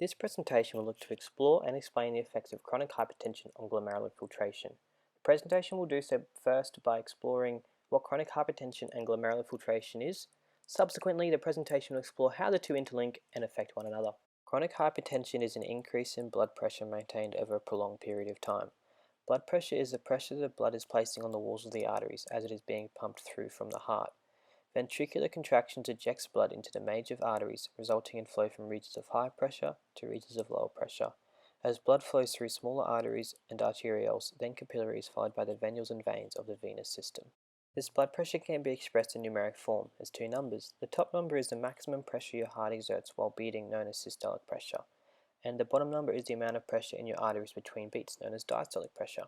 This presentation will look to explore and explain the effects of chronic hypertension on glomerular filtration. The presentation will do so first by exploring what chronic hypertension and glomerular filtration is. Subsequently, the presentation will explore how the two interlink and affect one another. Chronic hypertension is an increase in blood pressure maintained over a prolonged period of time. Blood pressure is the pressure the blood is placing on the walls of the arteries as it is being pumped through from the heart. Ventricular contractions ejects blood into the major arteries, resulting in flow from regions of high pressure to regions of lower pressure. As blood flows through smaller arteries and arterioles, then capillaries, followed by the venules and veins of the venous system. This blood pressure can be expressed in numeric form as two numbers. The top number is the maximum pressure your heart exerts while beating, known as systolic pressure, and the bottom number is the amount of pressure in your arteries between beats, known as diastolic pressure.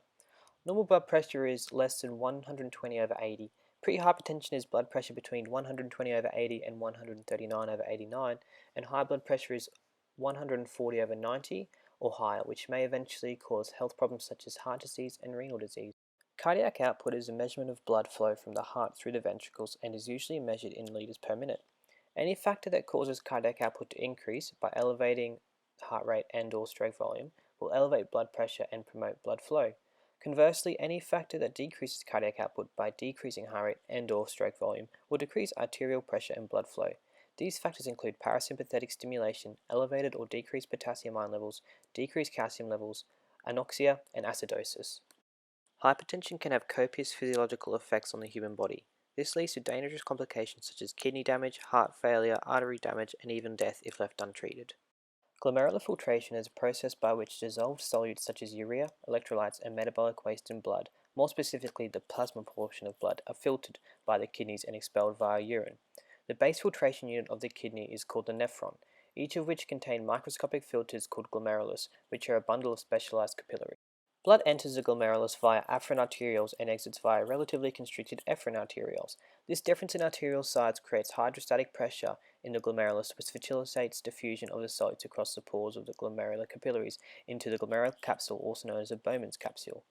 Normal blood pressure is less than 120 over 80. Prehypertension is blood pressure between 120 over 80 and 139 over 89, and high blood pressure is 140 over 90 or higher, which may eventually cause health problems such as heart disease and renal disease. Cardiac output is a measurement of blood flow from the heart through the ventricles and is usually measured in liters per minute. Any factor that causes cardiac output to increase by elevating heart rate and/or stroke volume will elevate blood pressure and promote blood flow. Conversely, any factor that decreases cardiac output by decreasing heart rate and/or stroke volume will decrease arterial pressure and blood flow. These factors include parasympathetic stimulation, elevated or decreased potassium ion levels, decreased calcium levels, anoxia, and acidosis. Hypertension can have copious physiological effects on the human body. This leads to dangerous complications such as kidney damage, heart failure, artery damage, and even death if left untreated. Glomerular filtration is a process by which dissolved solutes such as urea, electrolytes, and metabolic waste in blood, more specifically the plasma portion of blood, are filtered by the kidneys and expelled via urine. The base filtration unit of the kidney is called the nephron, each of which contain microscopic filters called glomerulus, which are a bundle of specialized capillaries. Blood enters the glomerulus via afferent arterioles and exits via relatively constricted efferent arterioles. This difference in arteriole size creates hydrostatic pressure in the glomerulus, which facilitates diffusion of the solutes across the pores of the glomerular capillaries into the glomerular capsule, also known as a Bowman's capsule.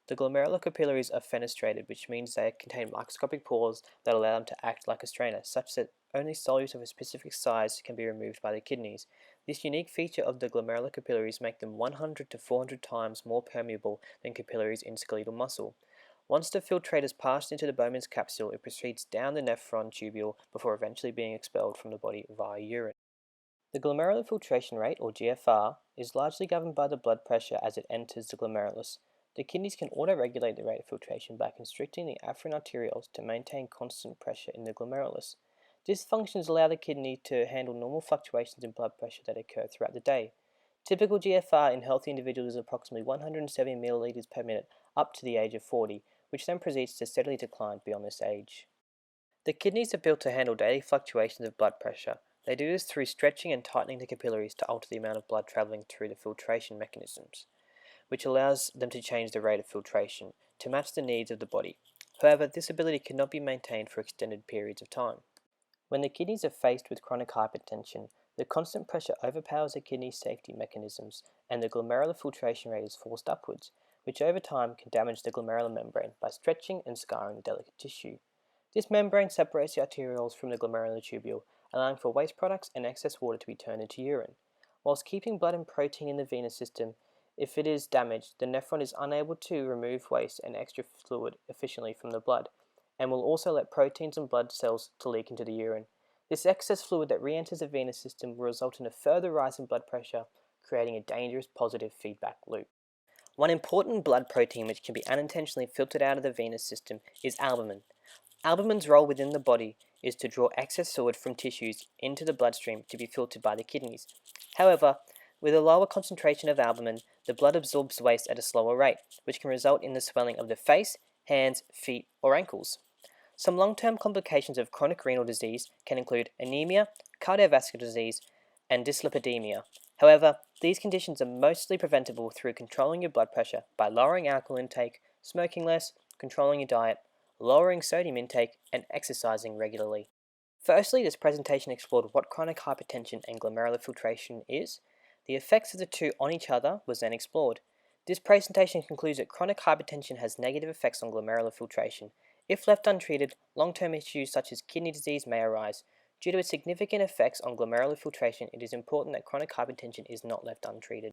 The glomerular capillaries are fenestrated, which means they contain microscopic pores that allow them to act like a strainer, such that only solutes of a specific size can be removed by the kidneys. This unique feature of the glomerular capillaries makes them 100 to 400 times more permeable than capillaries in skeletal muscle. Once the filtrate is passed into the Bowman's capsule, it proceeds down the nephron tubule before eventually being expelled from the body via urine. The glomerular filtration rate, or GFR, is largely governed by the blood pressure as it enters the glomerulus. The kidneys can auto-regulate the rate of filtration by constricting the afferent arterioles to maintain constant pressure in the glomerulus. These functions allow the kidney to handle normal fluctuations in blood pressure that occur throughout the day. Typical GFR in healthy individuals is approximately 170 milliliters per minute up to the age of 40, which then proceeds to steadily decline beyond this age. The kidneys are built to handle daily fluctuations of blood pressure. They do this through stretching and tightening the capillaries to alter the amount of blood traveling through the filtration mechanisms, which allows them to change the rate of filtration to match the needs of the body. However, this ability cannot be maintained for extended periods of time. When the kidneys are faced with chronic hypertension, the constant pressure overpowers the kidney safety mechanisms and the glomerular filtration rate is forced upwards, which over time can damage the glomerular membrane by stretching and scarring the delicate tissue. This membrane separates the arterioles from the glomerular tubule, allowing for waste products and excess water to be turned into urine. Whilst keeping blood and protein in the venous system, if it is damaged, the nephron is unable to remove waste and extra fluid efficiently from the blood, and will also let proteins and blood cells to leak into the urine. This excess fluid that re-enters the venous system will result in a further rise in blood pressure, creating a dangerous positive feedback loop. One important blood protein which can be unintentionally filtered out of the venous system is albumin. Albumin's role within the body is to draw excess fluid from tissues into the bloodstream to be filtered by the kidneys. However, with a lower concentration of albumin, the blood absorbs waste at a slower rate, which can result in the swelling of the face, hands, feet, or ankles. Some long-term complications of chronic renal disease can include anemia, cardiovascular disease, and dyslipidemia. However, these conditions are mostly preventable through controlling your blood pressure by lowering alcohol intake, smoking less, controlling your diet, lowering sodium intake, and exercising regularly. Firstly, this presentation explored what chronic hypertension and glomerular filtration is. The effects of the two on each other was then explored. This presentation concludes that chronic hypertension has negative effects on glomerular filtration. If left untreated, long-term issues such as kidney disease may arise. Due to its significant effects on glomerular filtration, it is important that chronic hypertension is not left untreated.